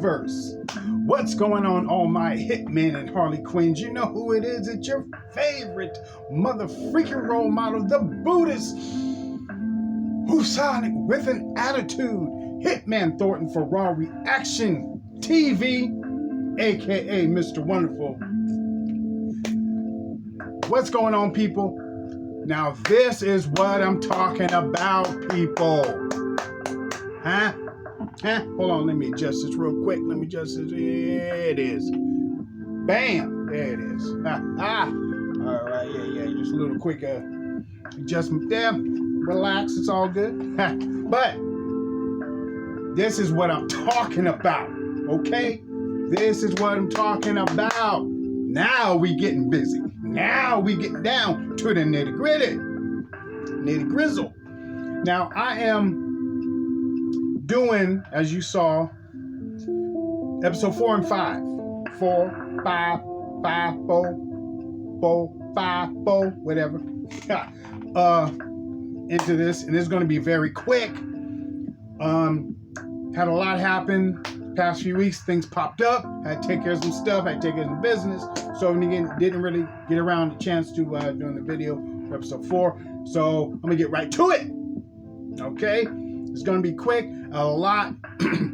universe. What's going on, all my hitmen and Harley Quinns? You know who it is. It's your favorite mother freaking role model, the Buddhist Husonic with an attitude, Hitman Thornton for Raw Reaction TV, aka Mr. Wonderful. What's going on, people? Now this is what I'm talking about, people. Huh? Hold on, let me adjust this real quick. Let me adjust this. There it is. Bam! There it is. All right, yeah. Just a little quick adjustment there. Relax, it's all good. But this is what I'm talking about, okay? This is what I'm talking about. Now we getting busy. Now we getting down to the nitty-gritty. Nitty-grizzle. Now I am doing, as you saw, episode 4 and 5. 4, 5, 5, 4, 5, 4, whatever. Into this, and it's going to be very quick. Had a lot happen past few weeks. Things popped up. Had to take care of some stuff. Had to take care of some business. So again, didn't really get around the chance to doing the video for episode 4. So I'm gonna get right to it. Okay, it's gonna be quick. A lot.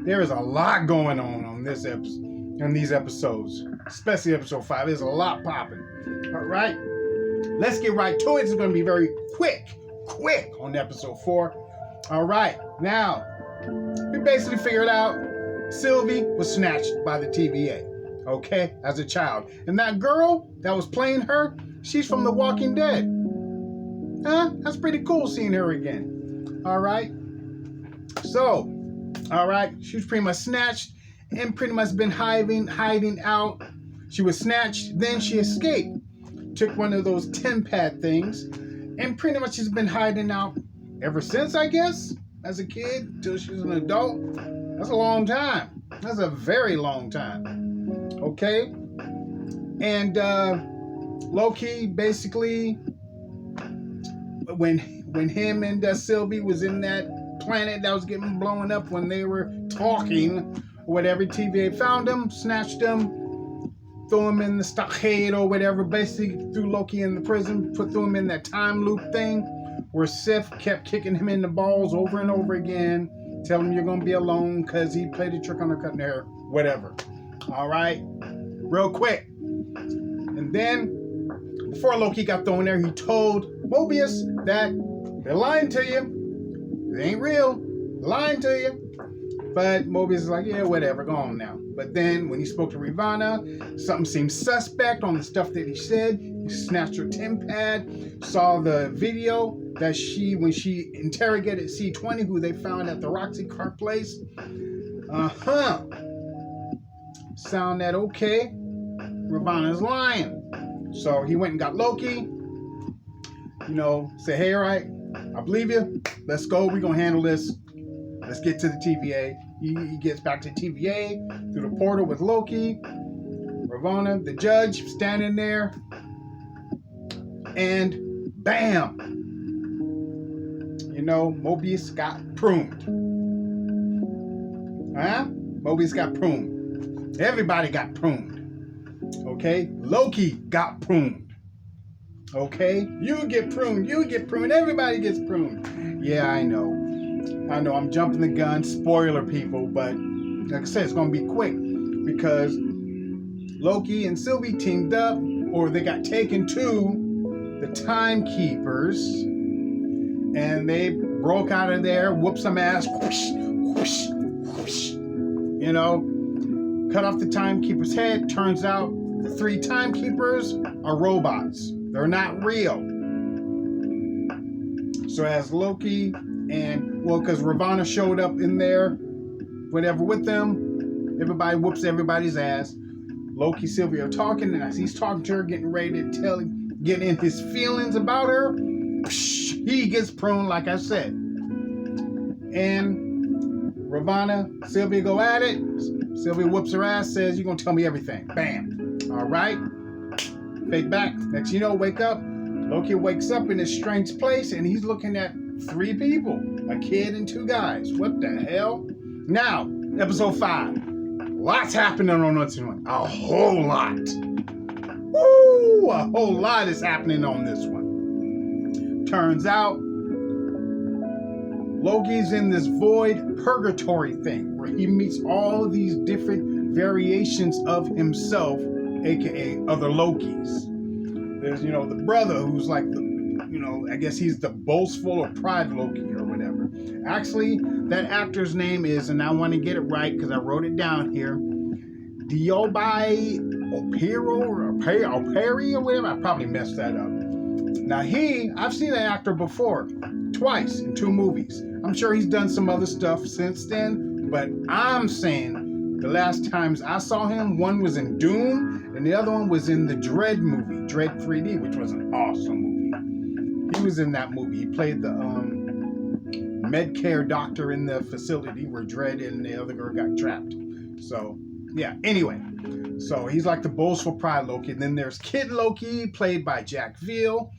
There is a lot going on this episode, on these episodes, especially episode 5. There's a lot popping. All right, let's get right to it. It's gonna be very quick on episode 4. All right, now we basically figured out Sylvie was snatched by the TVA, okay, as a child. And that girl that was playing her, she's from The Walking Dead. Huh? That's pretty cool seeing her again. All right. So, all right, she was pretty much snatched and pretty much been hiding out. She was snatched, then she escaped. Took one of those TemPad things and pretty much has been hiding out ever since, I guess, as a kid till she's an adult. That's a long time. That's a very long time. Okay? And Loki basically, when him and Sylvie was in that planet that was getting blown up, when they were talking, whatever, TVA found him, snatched him, threw him in the stockade or whatever, basically threw Loki in the prison, threw him in that time loop thing where Sif kept kicking him in the balls over and over again, tell him you're going to be alone because he played a trick on her cutting hair, whatever. All right, real quick. And then, before Loki got thrown there, he told Mobius that they're lying to you. It ain't real. They're lying to you. But Mobius is like, yeah, whatever, go on now. But then, when he spoke to Ravonna, something seemed suspect on the stuff that he said. He snatched her TemPad, saw the video that when she interrogated C20, who they found at the Roxy car place. Sound that okay? Ravonna's lying. So he went and got Loki. Said, hey, all right, I believe you. Let's go. We're going to handle this. Let's get to the TVA. He gets back to TVA through the portal with Loki. Ravonna, the judge, standing there. And bam! Mobius got pruned. Huh? Mobius got pruned. Everybody got pruned. Okay? Loki got pruned. Okay? You get pruned. Everybody gets pruned. Yeah, I know. I'm jumping the gun. Spoiler, people. But like I said, it's going to be quick. Because Loki and Sylvie teamed up, or they got taken to the Timekeepers. And they broke out of there, whooped some ass, whoosh, whoosh, whoosh. Cut off the Timekeeper's head. Turns out the 3 Timekeepers are robots. They're not real. So as Loki because Ravonna showed up in there, whatever, with them, everybody whoops everybody's ass. Loki, Sylvie are talking, and as he's talking to her, getting ready to getting in his feelings about her, he gets pruned, like I said. And Ravonna, Sylvie go at it. Sylvie whoops her ass, says, you're going to tell me everything. Bam. All right. Fade back. Next you know, wake up. Loki wakes up in this strange place, and he's looking at 3 people. A kid and 2 guys. What the hell? Now, episode 5. Lots happening on this one. A whole lot. Woo! A whole lot is happening on this one. Turns out, Loki's in this void purgatory thing where he meets all these different variations of himself, aka other Lokis. There's, the brother who's like the, I guess he's the boastful or pride Loki or whatever. Actually, that actor's name is, and I want to get it right because I wrote it down here, Diobai Opero or Operi or whatever. I probably messed that up. Now I've seen that actor before, twice in 2 movies. I'm sure he's done some other stuff since then, but I'm saying the last times I saw him, one was in Doom and the other one was in the Dread movie, Dread 3D, which was an awesome movie. He was in that movie. He played the Medcare doctor in the facility where Dread and the other girl got trapped. So, yeah, anyway. So he's like the boastful pride Loki. And then there's Kid Loki, played by Jack Veal.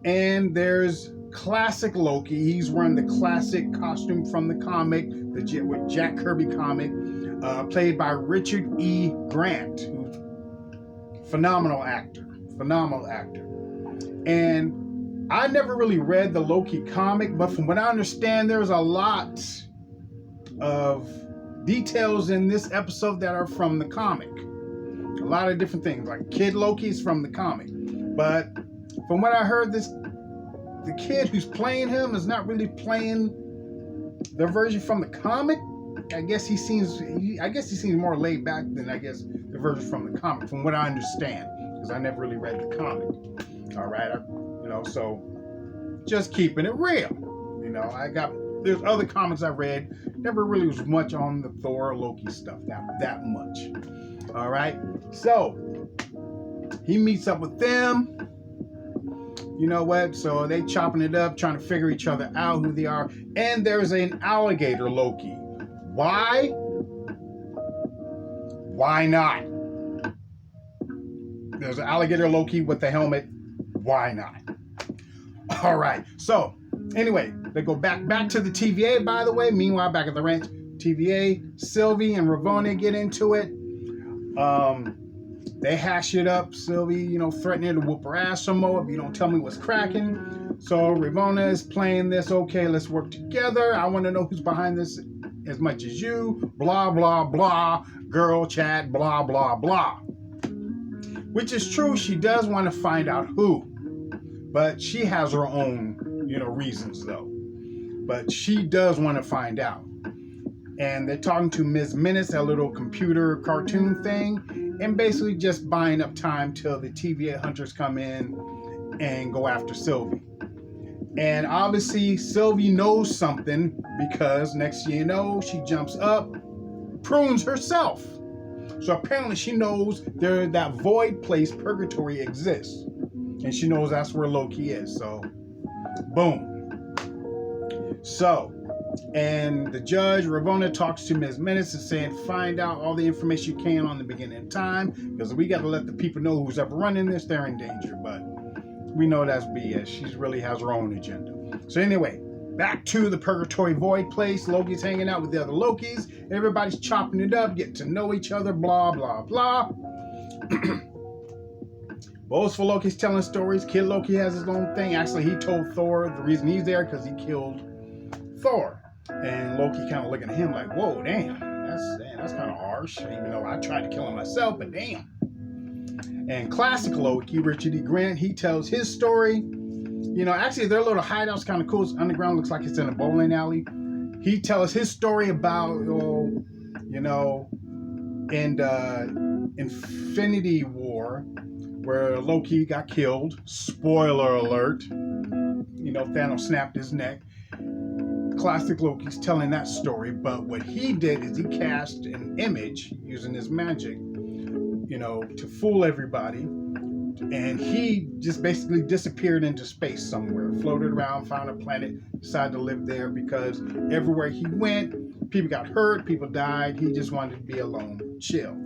And there's classic Loki. He's wearing the classic costume from the comic, the Jack Kirby comic, played by Richard E. Grant, who's phenomenal actor. And I never really read the Loki comic, but from what I understand, there's a lot of details in this episode that are from the comic. A lot of different things, like Kid Loki's from the comic. But from what I heard, the kid who's playing him is not really playing the version from the comic. I guess he seems more laid back than the version from the comic, from what I understand, because I never really read the comic. All right, so just keeping it real. There's other comics I read, never really was much on the Thor Loki stuff that much. All right, so he meets up with them. You know what? So they chopping it up, trying to figure each other out, who they are. And there's an alligator Loki. Why? Why not? There's an alligator Loki with the helmet. Why not? All right. So anyway, they go back to the TVA, by the way. Meanwhile, back at the ranch, TVA, Sylvie and Ravonna get into it. They hash it up. Sylvie, threatening to whoop her ass some more if you don't tell me what's cracking. So Ravonna is playing this, okay, let's work together. I want to know who's behind this as much as you. Blah, blah, blah. Girl chat, blah, blah, blah. Which is true. She does want to find out who. But she has her own, reasons, though. But she does want to find out. And they're talking to Ms. Menace, that little computer cartoon thing, and basically just buying up time till the TVA hunters come in and go after Sylvie. And obviously, Sylvie knows something because next thing you know, she jumps up, prunes herself. So apparently she knows that void place, purgatory, exists. And she knows that's where Loki is. So, boom. So, and the judge, Ravonna, talks to Ms. Menace and saying, find out all the information you can on the beginning of time, because we got to let the people know who's ever running this, they're in danger. But we know that's BS. She really has her own agenda. So anyway, back to the Purgatory Void place. Loki's hanging out with the other Lokis. Everybody's chopping it up, getting to know each other, blah, blah, blah. Boastful Loki's telling stories. Kid Loki has his own thing. Actually, he told Thor the reason he's there because he killed Thor. And Loki kind of looking at him like, whoa, damn, that's kind of harsh. Even though I tried to kill him myself, but damn. And classic Loki, Richard E. Grant, he tells his story. Actually, their little hideout's kind of cool. It's underground, looks like it's in a bowling alley. He tells his story about, in Infinity War, where Loki got killed. Spoiler alert. Thanos snapped his neck. Classic Loki's telling that story, but what he did is he cast an image using his magic, to fool everybody, and he just basically disappeared into space somewhere, floated around, found a planet, decided to live there because everywhere he went, people got hurt, people died. He just wanted to be alone, chill.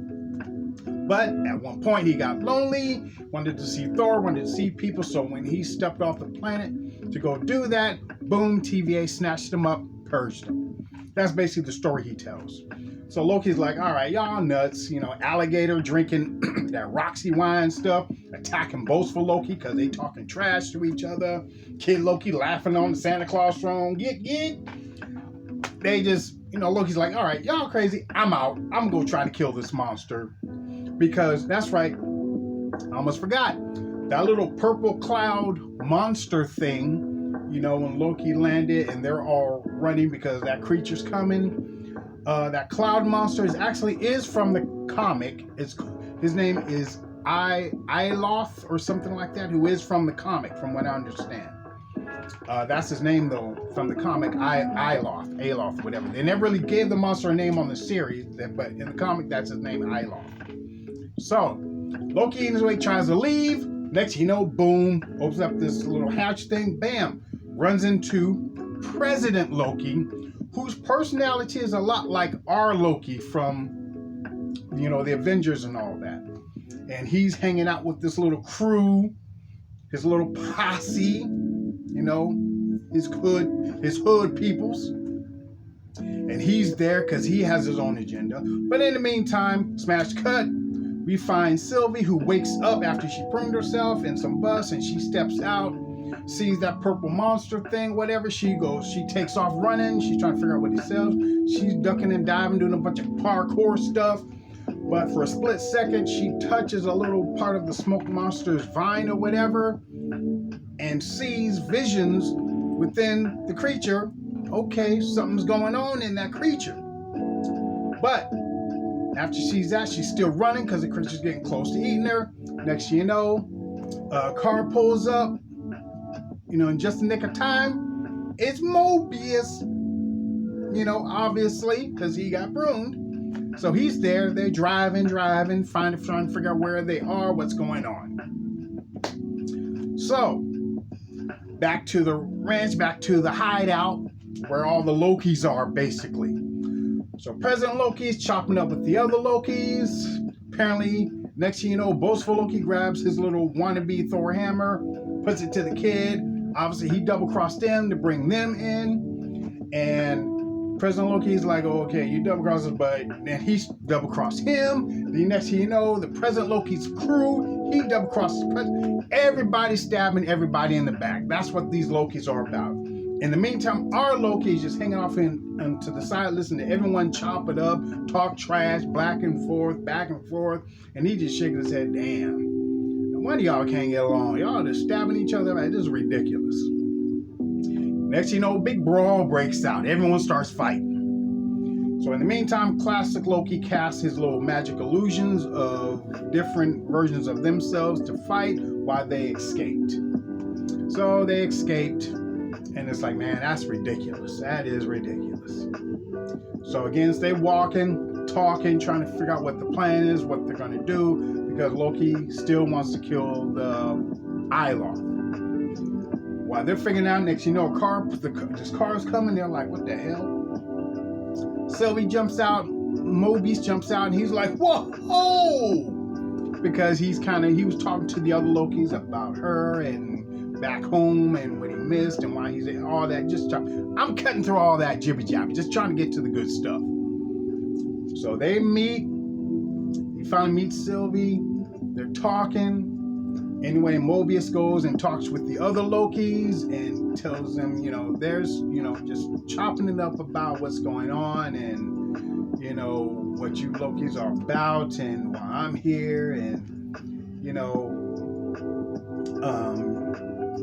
But at one point he got lonely, wanted to see Thor, wanted to see people, so when he stepped off the planet to go do that, boom, TVA snatched him up, purged him. That's basically the story he tells. So Loki's like, all right, y'all nuts. Alligator drinking that Roxy wine stuff, attacking boastful Loki because they talking trash to each other. Kid Loki laughing on the Santa Claus throne. Get. They just, Loki's like, all right, y'all crazy. I'm out. I'm going to try to kill this monster. Because that's right. I almost forgot. That little purple cloud monster thing, when Loki landed and they're all running because that creature's coming. That cloud monster is from the comic. His name is Iloth or something like that, who is from the comic, from what I understand. That's his name though, from the comic. Aloth, whatever. They never really gave the monster a name on the series, but in the comic, that's his name, Iloth. So Loki in his way tries to leave. Next, boom, opens up this little hatch thing. Bam, runs into President Loki, whose personality is a lot like our Loki from, the Avengers and all that. And he's hanging out with this little crew, his little posse, his hood peoples. And he's there because he has his own agenda. But in the meantime, smash cut, we find Sylvie, who wakes up after she pruned herself in some bus, and she steps out, sees that purple monster thing, whatever. She takes off running. She's trying to figure out what he sells. She's ducking and diving, doing a bunch of parkour stuff. But for a split second, she touches a little part of the smoke monster's vine or whatever and sees visions within the creature. Okay, something's going on in that creature. But after she sees that, she's still running because the creature's getting close to eating her. Next thing you know, a car pulls up, in just the nick of time. It's Mobius, obviously, because he got pruned. So he's there. They're driving, trying to figure out where they are, what's going on. So, back to the ranch, back to the hideout, where all the Lokis are, basically. So President Loki's chopping up with the other Lokis. Apparently, next thing you know, boastful Loki grabs his little wannabe Thor hammer, puts it to the kid. Obviously, he double-crossed them to bring them in. And President Loki's like, oh, okay, you double-crossed us, but then he double-crossed him. The next thing you know, the President Loki's crew, he double-crossed the president. Everybody stabbing everybody in the back. That's what these Lokis are about. In the meantime, our Loki is just hanging off to the side, listening to everyone chop it up, talk trash, back and forth, and he just shaking his head, damn. Why do y'all can't get along? Y'all just stabbing each other. Like, this is ridiculous. Next, big brawl breaks out. Everyone starts fighting. So in the meantime, classic Loki casts his little magic illusions of different versions of themselves to fight while they escaped. So they escaped, and it's like, man, that's ridiculous. That is ridiculous. So again, stay walking, talking, trying to figure out what the plan is, what they're going to do, because Loki still wants to kill the Iloth. While they're figuring out, next this car's coming, they're like, what the hell? Sylvie jumps out, Mobius jumps out, and he's like, whoa! Because he was talking to the other Lokis about her and back home and what he missed and why he's in all that. I'm cutting through all that jibby-jabby, just trying to get to the good stuff. So they meet. He finally meets Sylvie. They're talking. Anyway, Mobius goes and talks with the other Lokis and tells them, there's, just chopping it up about what's going on and, what you Lokis are about and why I'm here and,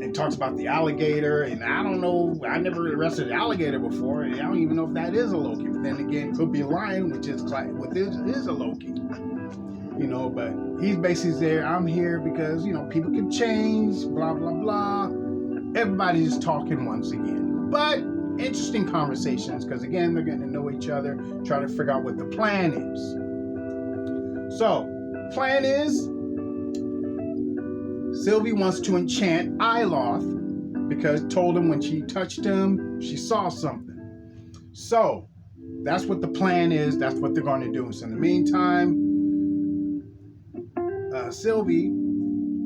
and talks about the alligator. And I don't know, I never arrested an alligator before. And I don't even know if that is a Loki. But then again, could be a lion, which is a Loki. But he's basically there. I'm here because, people can change, blah, blah, blah. Everybody's just talking once again. But interesting conversations because, again, they're getting to know each other, trying to figure out what the plan is. So, plan is Sylvie wants to enchant Iloth because told him when she touched him, she saw something. So, that's what the plan is. That's what they're going to do. So, in the meantime, Sylvie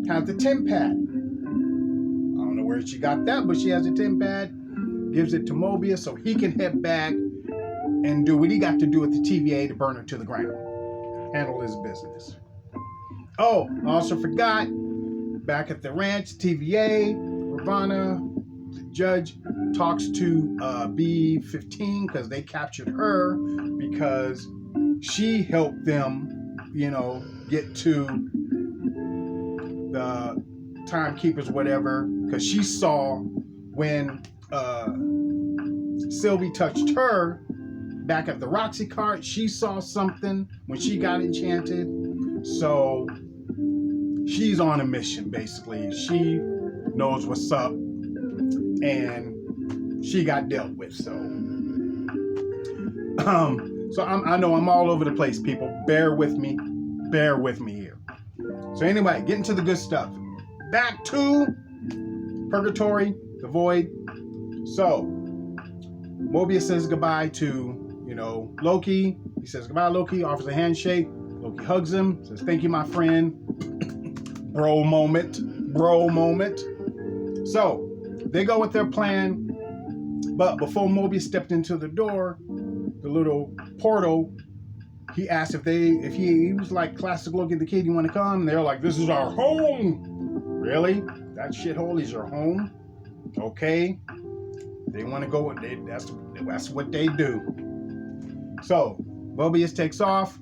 has the TemPad. I don't know where she got that, but she has a TemPad. Gives it to Mobius so he can head back and do what he got to do with the TVA to burn her to the ground. Handle his business. Oh, I also forgot, back at the ranch, TVA, Ravana, the judge, talks to B-15 because they captured her because she helped them, get to the timekeepers, whatever, because she saw when Sylvie touched her back at the Roxy card, she saw something when she got enchanted. So she's on a mission, basically. She knows what's up, and she got dealt with. So I know I'm all over the place, people. Bear with me here. So anyway, getting to the good stuff. Back to Purgatory, the Void. So Mobius says goodbye to, Loki. He says goodbye, Loki, offers a handshake. Loki hugs him, says, thank you, my friend. Bro moment. So they go with their plan. But before Mobius stepped into the door, the little portal, he asked if he was like classic Loki the Kid, you want to come? And they're like, this is our home. Really? That shithole is your home? Okay. They want to go, that's what they do. So Mobius takes off.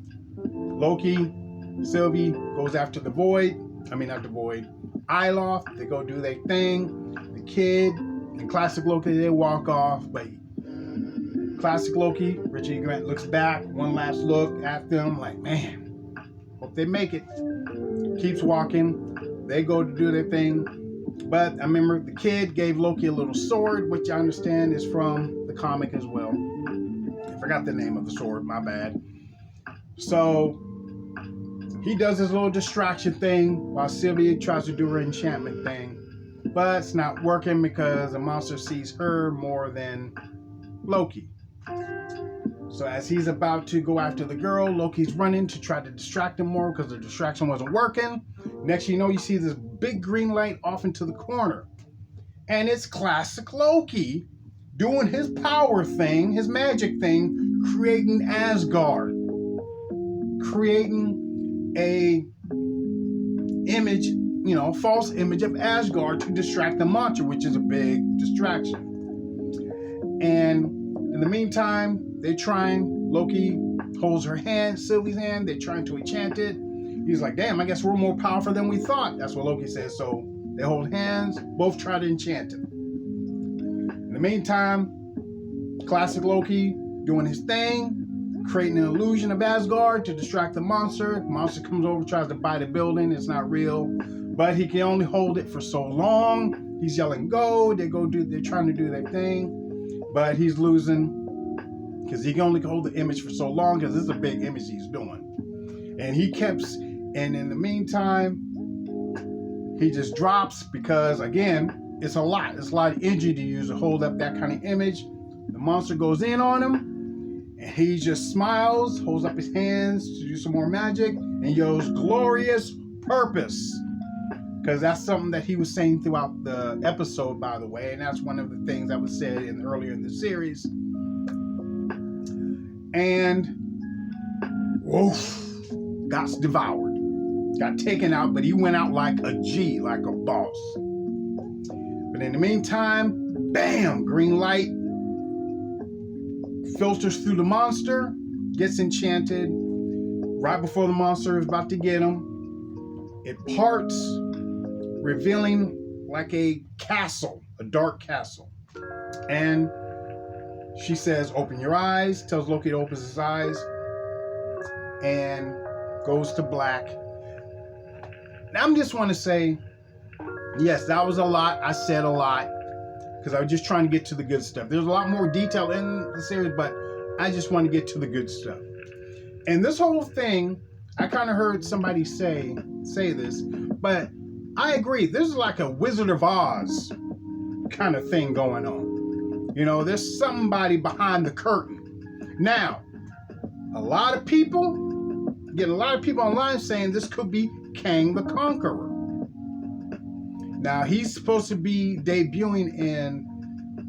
Loki, Sylvie goes after the Void. Not the Void. Ilof, they go do their thing. The Kid and classic Loki, they walk off. But classic Loki, Richard Grant looks back, one last look at them, like, man, hope they make it. Keeps walking. They go to do their thing. But I remember the Kid gave Loki a little sword, which I understand is from the comic as well. I forgot the name of the sword, my bad. So he does his little distraction thing while Sylvia tries to do her enchantment thing. But it's not working because the monster sees her more than Loki. So as he's about to go after the girl, Loki's running to try to distract him more because the distraction wasn't working. Next thing you know, you see this big green light off into the corner. And it's classic Loki doing his power thing, his magic thing, creating Asgard. Creating a image, false image of Asgard to distract the monster, which is a big distraction. And in the meantime, Loki holds her hand, Sylvie's hand, they're trying to enchant it. He's like, damn, I guess we're more powerful than we thought. That's what Loki says. So they hold hands, both try to enchant it. In the meantime, classic Loki doing his thing, creating an illusion of Asgard to distract the monster. The monster comes over, tries to buy the building. It's not real, but he can only hold it for so long. He's yelling, go. They're trying to do their thing, but he's losing because he can only hold the image for so long because this is a big image he's doing. And in the meantime, he just drops because, again, it's a lot. It's a lot of energy to use to hold up that kind of image. The monster goes in on him. And he just smiles, holds up his hands to do some more magic, and yells, glorious purpose. Because that's something that he was saying throughout the episode, by the way, and that's one of the things that was said earlier in the series. And, woof, got devoured. Got taken out, but he went out like a G, like a boss. But in the meantime, bam, green light. Filters through the monster, gets enchanted. Right before the monster is about to get him, it parts, revealing like a castle, a dark castle. And she says, open your eyes, tells Loki to open his eyes, and goes to black. Now I just want to say, yes, that was a lot. I said a lot. Because I was just trying to get to the good stuff. There's a lot more detail in the series, but I just want to get to the good stuff. And this whole thing, I kind of heard somebody say this, but I agree. There's like a Wizard of Oz kind of thing going on. There's somebody behind the curtain. Now, a lot of people online saying this could be Kang the Conqueror. Now, he's supposed to be debuting in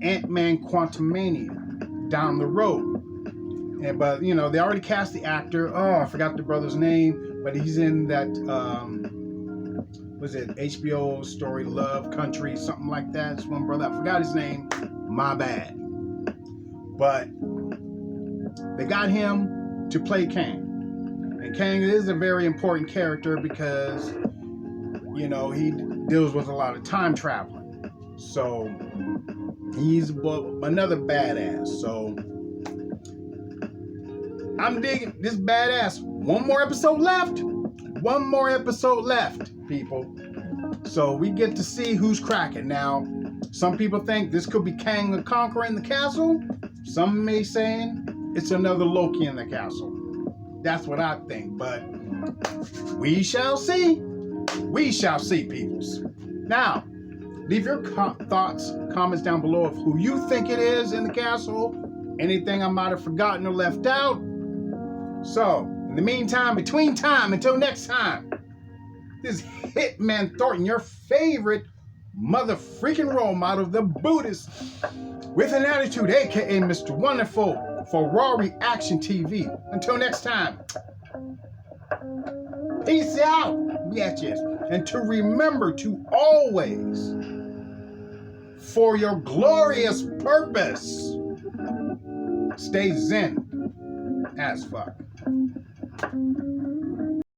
Ant-Man Quantumania down the road. But you know, they already cast the actor. Oh, I forgot the brother's name, but he's in that was it HBO story Love Country, something like that. It's one brother. I forgot his name. My bad. But they got him to play Kang. And Kang is a very important character because, you know, he deals with a lot of time traveling. So he's another badass. So I'm digging this badass. One more episode left. One more episode left, people. So we get to see who's cracking. Now, some people think this could be Kang the Conqueror in the castle. Some may say it's another Loki in the castle. That's what I think. But we shall see. We shall see, peoples. Now, leave your thoughts, comments down below of who you think it is in the castle. Anything I might have forgotten or left out. So, in the meantime, between time, until next time, this Hitman Thornton, your favorite mother freaking role model, the Buddhist with an attitude, aka Mr. Wonderful, for Raw Reaction TV. Until next time, peace out, bitches. And to remember to always, for your glorious purpose, stay zen as fuck.